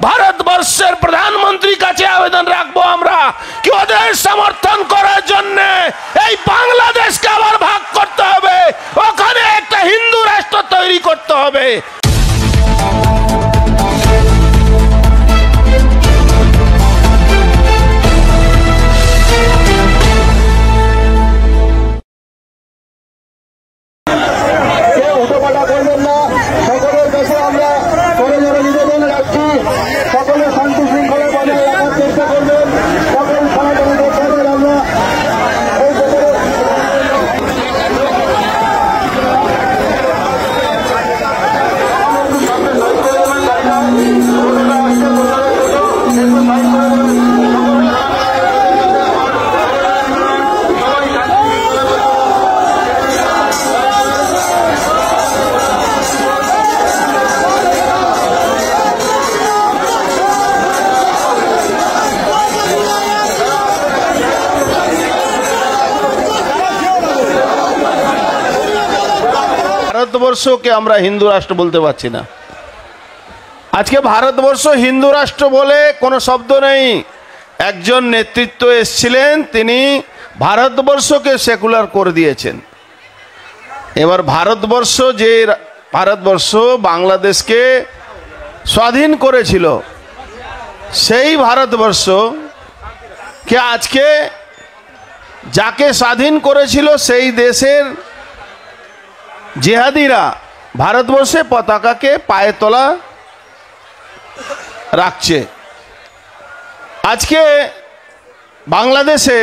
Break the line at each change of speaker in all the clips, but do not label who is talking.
ভারতবর্ষের প্রধানমন্ত্রীর কাছে আবেদন রাখবো আমরা কি ওদের সমর্থন করার জন্য এই বাংলাদেশকে আবার ভাগ করতে হবে, ওখানে একটা হিন্দু রাষ্ট্র তৈরি করতে হবে। ভারতবর্ষকে আমরা হিন্দু রাষ্ট্র বলতে পারছি না। আজকে ভারতবর্ষ হিন্দু রাষ্ট্র বলে কোনো শব্দ নেই। একজন নেতৃত্ব এসেছিলেন, তিনি ভারতবর্ষকে সেকুলার করে দিয়েছেন। এবার ভারতবর্ষ বাংলাদেশকে স্বাধীন করেছিল, সেই ভারতবর্ষকে আজকে যাকে স্বাধীন করেছিল সেই দেশের জিহাদিরা ভারতবর্ষে পতাকাকে পায়ে তোলা রাখছে। আজকে বাংলাদেশে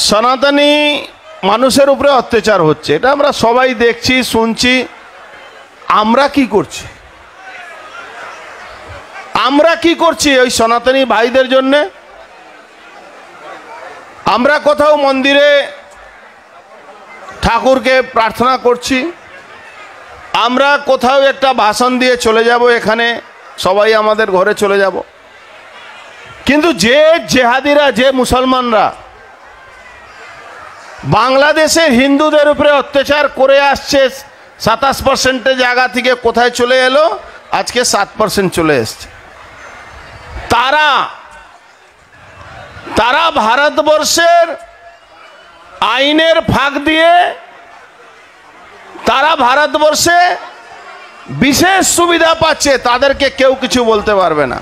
সনাতনী মানুষের উপরে অত্যাচার হচ্ছে, এটা আমরা সবাই দেখছি শুনছি। আমরা কি করছি? ওই সনাতনী ভাইদের জন্য? আমরা কোথাও মন্দিরে ঠাকুরকে প্রার্থনা করছি, আমরা কোথাও একটা ভাষণ দিয়ে চলে যাব, এখানে সবাই আমাদের ঘরে চলে যাব। কিন্তু যে জেহাদিরা, যে মুসলমানরা বাংলাদেশের হিন্দুদের উপরে অত্যাচার করে আসছে, 27% জায়গা থেকে কোথায় চলে এলো, আজকে 7% চলে এসছে। তারা ভারতবর্ষের আইনের ফাঁক দিয়ে তারা ভারতবর্ষে বিশেষ সুবিধা পাচ্ছে, তাদেরকে কেউ কিছু বলতে পারবে না।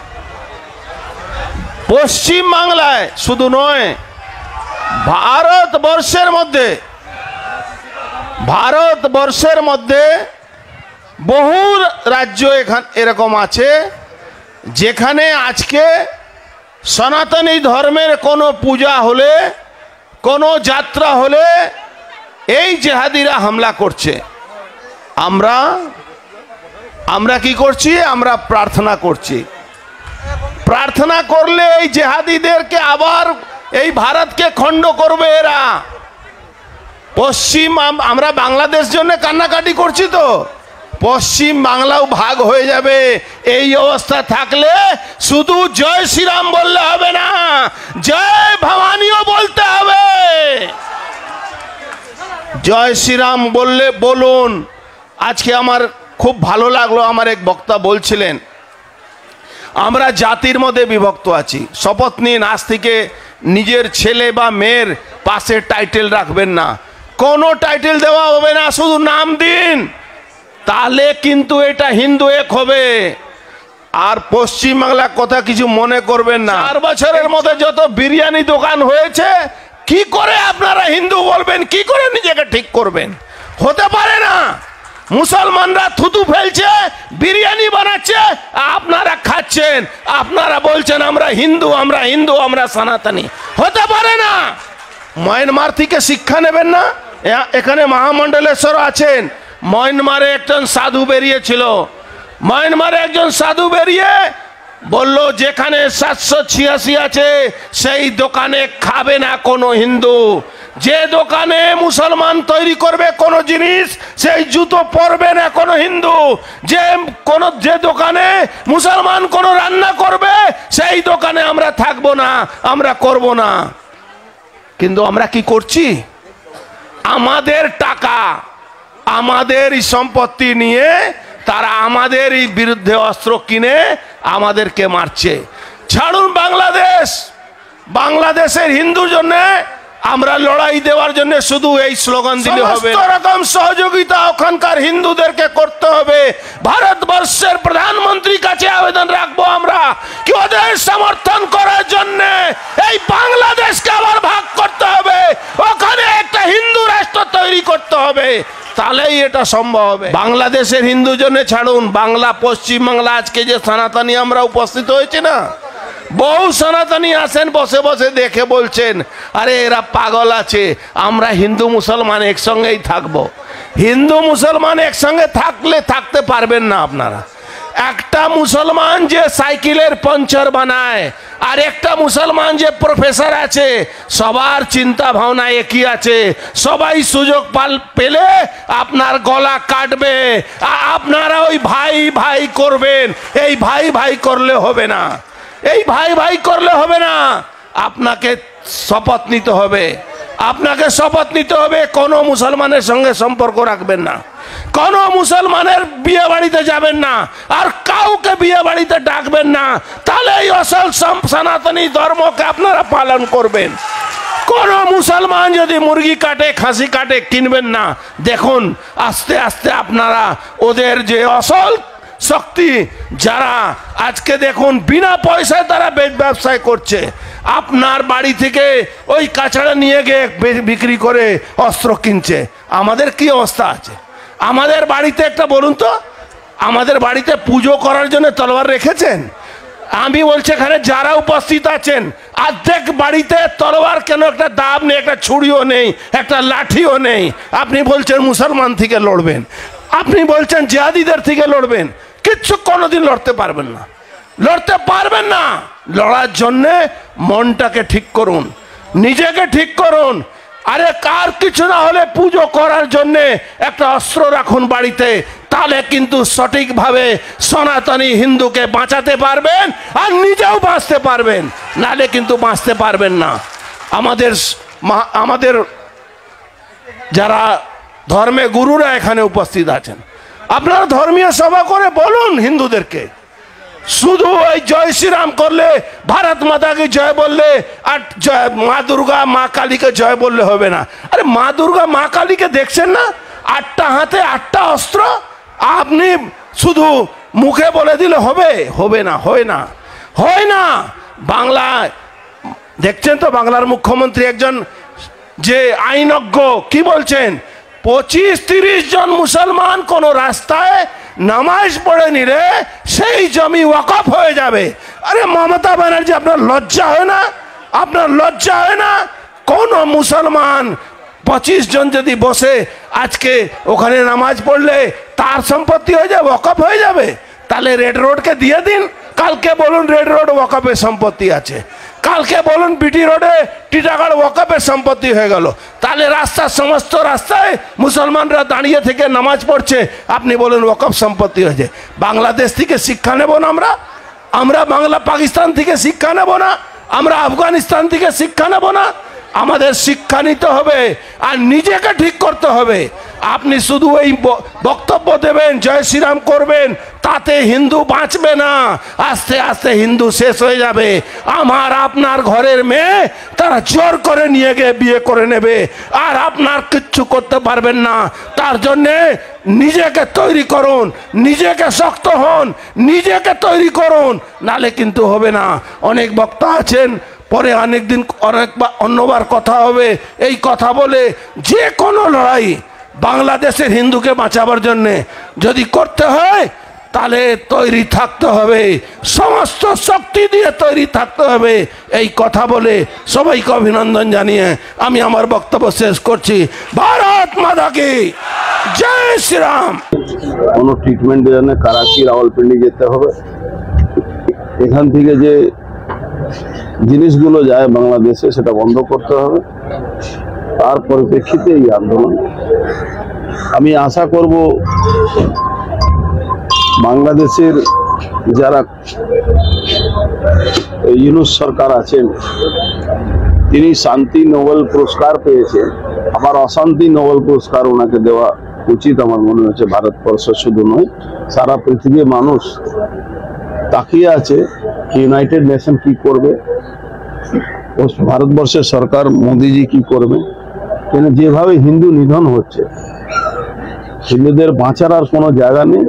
পশ্চিম বাংলায় শুধু নয়, ভারতবর্ষের মধ্যে বহু রাজ্য এরকম আছে যেখানে আজকে সনাতনী ধর্মের কোনো পূজা হলে, কোনো যাত্রা হলে এই জেহাদিরা হামলা করছে। আমরা কি করছি? আমরা প্রার্থনা করছি। প্রার্থনা করলে এই জেহাদিদেরকে আবার এই ভারতকে খণ্ড করবে এরা। আমরা বাংলাদেশ জন্য কান্নাকাটি করছি, তো পশ্চিম বাংলাও ভাগ হয়ে যাবে। এই অবস্থা থাকলে শুধু জয় শ্রীরাম বললে হবে না, জয় ভবানীও বলতে হবে। জয় শ্রীরাম বলুন। আজকে আমার খুব ভালো লাগলো, আমার এক বক্তা বলছিলেন আমরা জাতির মধ্যে বিভক্ত আছি। শপথ নিন আজ থেকে নিজের ছেলে বা মেয়ের পাশে টাইটেল রাখবেন না, কোনো টাইটেল দেওয়া হবে না, শুধু নাম দিন, তাহলে কিন্তু এটা হিন্দু এক হবে। আর পশ্চিম বাংলার কথা কিছু মনে করবেন না। 4 বছরের মধ্যে যত বিরিয়ানি দোকান হয়েছে, কি করে আপনারা হিন্দু বলবেন? কি করে নিজেকে ঠিক করবেন? হতে পারে না। মুসলমানরা থুতু ফেলছে, বিরিয়ানি বানাচ্ছে, আপনারা খাচ্ছেন, আপনারা বলছেন আমরা হিন্দু, আমরা সনাতনী। হতে পারে না। মায়ানমার থেকে শিক্ষা নেবেন না? এখানে মহামণ্ডলেশ্বর আছেন। মায়ানমারে একজন সাধু বেরিয়েছিল, বলল যেখানে 786 আছে সেই দোকানে খাবে না কোনো হিন্দু। যে দোকানে মুসলমান তৈরি করবে কোনো জিনিস, সেই জুতো পরবে না কোনো হিন্দু। যে দোকানে মুসলমান কোনো রান্না করবে, সেই দোকানে আমরা থাকবো না, আমরা করব না। কিন্তু আমরা কি করছি? আমাদের টাকা, আমাদের সম্পত্তি নিয়ে তারা আমাদের এই বিরুদ্ধে অস্ত্র কিনে আমাদেরকে মারছে। ছাড়ুন বাংলাদেশ। বাংলাদেশের হিন্দুর জন্য আমরা লড়াই দেওয়ার জন্য শুধু এই স্লোগান দিলে হবে না, রকম সহযোগিতা ওখানকার হিন্দুদেরকে করতে হবে। ভারতবর্ষের প্রধানমন্ত্রীর কাছে আবেদন রাখবো আমরা কি ওদের সমর্থন করার জন্য এই বাংলাদেশকে আবার ভাগ করতে হবে, ওখানে একটা হিন্দু রাষ্ট্র তৈরি করতে হবে, তাহলেই এটা সম্ভব হবে। বাংলাদেশের হিন্দু জন্য ছাড়ুন, বাংলা পশ্চিম বাংলা আজকে যে সনাতনী আমরা উপস্থিত হয়েছে না, বহু সনাতনী আছেন বসে বসে দেখে বলছেন আরে এরা পাগল আছে, আমরা হিন্দু মুসলমান একসঙ্গেই থাকবো। হিন্দু মুসলমান একসঙ্গে থাকতে পারবেন না আপনারা। একটা মুসলমান যে সাইকেলের পাংচার বানায় আর একটা মুসলমান যে প্রফেসর আছে, সবার চিন্তা ভাবনা একই আছে, সবাই সুযোগ পেলে আপনার গলা কাটবে, আপনারা ওই ভাই ভাই করবেন। এই ভাই ভাই করলে হবে না, এই ভাই ভাই করলে হবে না। আপনাকে শপথ নিতে হবে, আপনাকে শপথ নিতে হবে কোনো মুসলমানের সঙ্গে সম্পর্ক রাখবেন না, কোনো মুসলমানের বিয়ে বাড়িতে যাবেন না, আর কাউকে বিয়ে বাড়িতে ডাকবেন না, তাহলে এই আসল সনাতনী ধর্মকে আপনারা পালন করবেন। কোন মুসলমান যদি মুরগি কাটে খাসি কাটে কিনবেন না। দেখুন আস্তে আস্তে আপনারা ওদের যে আসল শক্তি, যারা আজকে দেখুন বিনা পয়সায় তারা ব্যবসায় করছে, আপনার বাড়ি থেকে ওই কাছাড়া নিয়ে গিয়ে বিক্রি করে অস্ত্র কিনছে। আমাদের কি অবস্থা আছে? আমাদের বাড়িতে একটা বলুন তো, আমাদের বাড়িতে পুজো করার জন্য তলোয়ার রেখেছেন? আমি বলছি এখানে যারা উপস্থিত আছেন অর্ধেক বাড়িতে তলোয়ার কেন, একটা দাব নেই, একটা ছুরিও নেই, একটা লাঠিও নেই। আপনি বলছেন মুসলমান থেকে লড়বেন, আপনি বলছেন জিহাদিদের থেকে লড়বেন, কিচ্ছু কোনোদিন লড়তে পারবেন না, লড়তে পারবেন না। লড়ার জন্যে মনটাকে ঠিক করুন, নিজেকে ঠিক করুন। আরে কার কিছু না হলে পুজো করার জন্যে একটা অস্ত্র রাখুন বাড়িতে, তাহলে কিন্তু সঠিকভাবে সনাতনী হিন্দুকে বাঁচাতে পারবেন আর নিজেও বাঁচতে পারবেন, নালে কিন্তু বাঁচতে পারবেন না। আমাদের যারা ধর্মে গুরুরা এখানে উপস্থিত আছেন, আপনারা ধর্মীয় সভা করে বলুন হিন্দুদেরকে, শুধু ওই জয় শ্রীরাম করলে, ভারত মাতাকে জয় বললে আর মা দুর্গা মা কালীকে জয় বললে হবে না। আরে মা দুর্গা মা কালীকে দেখছেন না, 8টা হাতে 8টা অস্ত্র, আপনি শুধু মুখে বলে দিলে হবে? হবে না, হয় না, হয় না। বাংলায় দেখছেন তো বাংলার মুখ্যমন্ত্রী একজন যে আইনজ্ঞ কি বলছেন, 25-30 জন মুসলমান কোন রাস্তায় নামাজ পড়ে নিলে সেই জমি ওয়াকফ হয়ে যাবে। আরে মমতা ব্যানার্জি, আপনার লজ্জা হয় না? আপনার লজ্জা হয় না? কোন মুসলমান 25 জন যদি বসে আজকে ওখানে নামাজ পড়লে তার সম্পত্তি হয়ে যাবে, ওয়াকফ হয়ে যাবে? তাহলে রেড রোডকে দিয়ে দিন, কালকে বলুন রেড রোড ওয়াকফের সম্পত্তি আছে, কালকে বলুন বিটি রোডে টিটাগড় ওয়াকফের সম্পত্তি হয়ে গেল, তাহলে রাস্তার সমস্ত রাস্তায় মুসলমানরা দাঁড়িয়ে থেকে নামাজ পড়ছে, আপনি বলুন ওয়াকফ সম্পত্তি হয়েছে। বাংলাদেশ থেকে শিক্ষা নেব না আমরা বাংলা পাকিস্তান থেকে শিক্ষা নেব না, আমরা আফগানিস্তান থেকে শিক্ষা নেব না? আমাদের শিক্ষা নিতে হবে আর নিজেকে ঠিক করতে হবে। আপনি শুধু এই বক্তব্য দেবেন, জয় শ্রীরাম করবেন, তাতে হিন্দু বাঁচবে না, আস্তে আস্তে হিন্দু শেষ হয়ে যাবে। আমার আপনার ঘরের মেয়ে তারা জোর করে নিয়ে গিয়ে বিয়ে করে নেবে, আর আপনার কিচ্ছু করতে পারবেন না। তার জন্যে নিজেকে তৈরি করুন, নিজেকে শক্ত হন, নিজেকে তৈরি করুন, নালে কিন্তু হবে না। অনেক বক্তা আছেন, পরে অনেকদিন অন্যবার কথা হবে। এই কথা বলে যে কোনো লড়াই বাংলাদেশের হিন্দুকে বাঁচাবার জন্যে যদি করতে হয়, তাহলে তৈরি থাকতে হবে, সমস্ত শক্তি দিয়ে তৈরি থাকতে হবে। এই কথা বলে সবাইকে অভিনন্দন জানিয়ে আমি আমার বক্তব্য শেষ করছি। ভারত মাতা কি জয় শ্রীরাম।
কোনো ট্রিটমেন্টের জন্য করাচি রাওয়ালপিন্ডি যেতে হবে। এখান থেকে যে জিনিসগুলো যায় বাংলাদেশে সেটা বন্ধ করতে হবে। তার পরিপ্রেক্ষিতে এই আন্দোলন। আমি আশা করব বাংলাদেশের যারা ইউনূস সরকার আছেন, তিনি শান্তি নোবেল পুরস্কার পেয়েছেন, আবার অশান্তি নোবেল পুরস্কার ওনাকে দেওয়া উচিত আমার মনে হচ্ছে। ভারতবর্ষ শুধু নয়, সারা পৃথিবীর মানুষ তাকিয়ে আছে ইউনাইটেড নেশন কি করবে, ও ভারতবর্ষের সরকার মোদিজি কি করবে। কেন যেভাবে হিন্দু নিধন হচ্ছে, হিন্দুদের বাঁচার আর কোনো জায়গা নেই।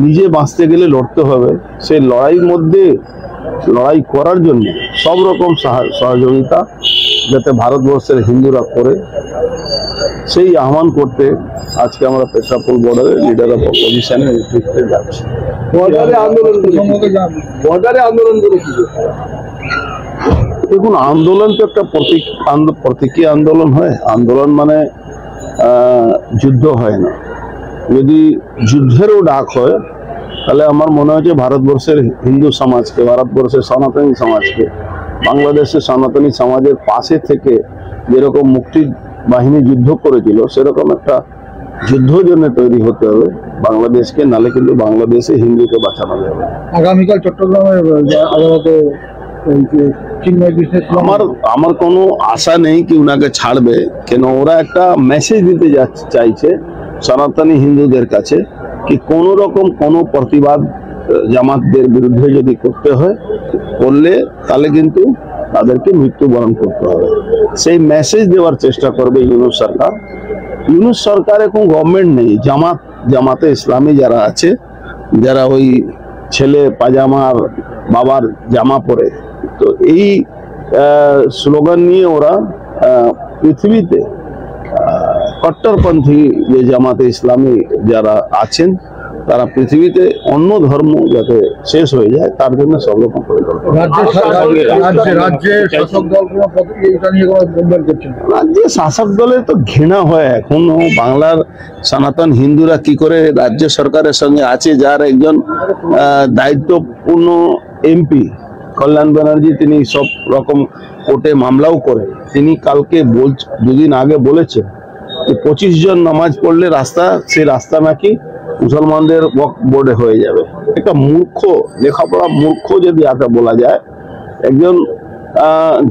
নিজে বাঁচতে গেলে লড়তে হবে। সেই লড়াইয়ের মধ্যে লড়াই করার জন্য সব রকম সহযোগিতা যাতে ভারতবর্ষের হিন্দুরা করে, সেই আহ্বান করতে আজকে আমরা পেট্রাপোল বর্ডারে লিডার অফ অপোজিশনের নেতৃত্বে যাচ্ছি। দেখুন, আন্দোলন তো একটা প্রতীকী আন্দোলন হয়। আন্দোলন মানে যুদ্ধ হয় না। যদি যুদ্ধেরও ডাক হয় তাহলে আমার মনে হয় যে ভারতবর্ষের হিন্দু সমাজকে, ভারতবর্ষের সনাতনী সমাজকে, বাংলাদেশের সনাতনী সমাজের পাশে থেকে যেরকম মুক্তি বাহিনী যুদ্ধ করেছিল, সেরকম একটা যুদ্ধ জন্য তৈরি হতে হবে বাংলাদেশকে, নালে কিন্তু বাংলাদেশে হিন্দুকে বাঁচানো যাবে।
আগামীকাল চট্টগ্রামের আদালতে
আমার কোনো আশা নেই কি উনাকে ছাড়বে, কেন ওরা একটা মেসেজ দিতে চাইছে সনাতনী হিন্দুদের কাছে কি কোন রকম কোনো প্রতিবাদ জামাতদের বিরুদ্ধে যদি করতে হয়, করলে তাহলে কিন্তু তাদেরকে মৃত্যুবরণ করতে হবে। সেই মেসেজ দেওয়ার চেষ্টা করবে ইউনূস সরকার। ইউনূস সরকার এখন গভর্নমেন্ট নেই, জামাতে ইসলামী যারা আছে, যারা ওই ছেলে পাজামার বাবার জামা পরে, তো এই স্লোগান নিয়ে ওরা পৃথিবীতে কট্টরপন্থী যে জামাতে ইসলামী যারা আছেন, তারা পৃথিবীতে অন্য ধর্ম যাতে শেষ হয়ে যায় তার জন্য সব রকম পরিকল্পনা। রাজ্যে শাসক দলের তো ঘৃণা হয় এখনো। বাংলার সনাতন হিন্দুরা কি করে রাজ্য সরকারের সঙ্গে আছে, যার একজন দায়িত্বপূর্ণ এমপি কল্যাণ ব্যানার্জি, তিনি সব রকম কোর্টে মামলাও করে, তিনি কালকে দুদিন আগে বলেছেন যে 25 জন নামাজ পড়লে সেই রাস্তা নাকি মুসলমানদের ওয়াকফ বোর্ডে হয়ে যাবে। একটা মূর্খ, লেখাপড়া মূর্খ যদি আগে বলা যায়, একজন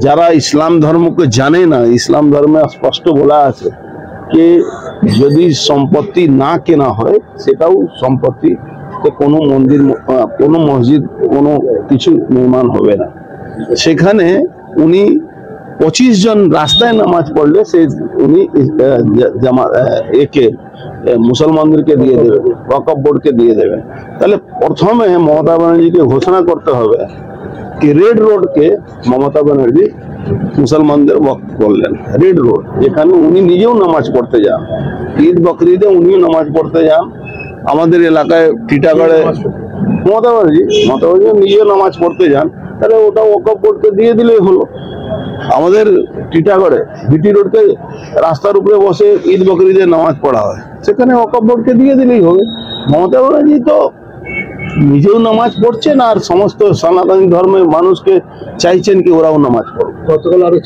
যারা ইসলাম ধর্মকে জানে না, ইসলাম ধর্মে স্পষ্ট বলা আছে যে যদি সম্পত্তি না কেনা হয়, সেটাও সম্পত্তি, কোনো মন্দির, কোনো মসজিদ, কোনো কিছু নির্মাণ হবে না। সেখানে উনি 25 জন রাস্তায় নামাজ পড়লে উনি মুসলমানদেরকে দিয়ে দেবেন, ওয়াকফ বোর্ডকে দিয়ে দেবেন। তাহলে প্রথমে মমতা ব্যানার্জিকে ঘোষণা করতে হবে কি রেড রোডকে মমতা ব্যানার্জি মুসলমানদের ওয়াকফ করলেন। রেড রোড, যেখানে উনি নিজেও নামাজ পড়তে যান, ঈদ বকরিদে উনিও নামাজ পড়তে যান। আমাদের এলাকায় টিটাগড়ে মমতা ব্যানার্জি নিজেও নামাজ পড়তে যান, তাহলে ওটা ওয়াকফ বোর্ডকে দিয়ে দিলেই হলো। আমাদের টিটাগড়ে ভিটি রোডকে রাস্তার উপরে বসে ঈদ বকরিদের নামাজ পড়া হয়, সেখানে ওয়াকফ বোর্ডকে দিয়ে দিলেই হবে। মমতা ব্যানার্জি তো নিজেও নামাজ পড়ছেন আর সমস্ত সনাতনী ধর্মের মানুষকে চাইছেন কি ওরাও নামাজ পড়ুক।
গতকাল আরো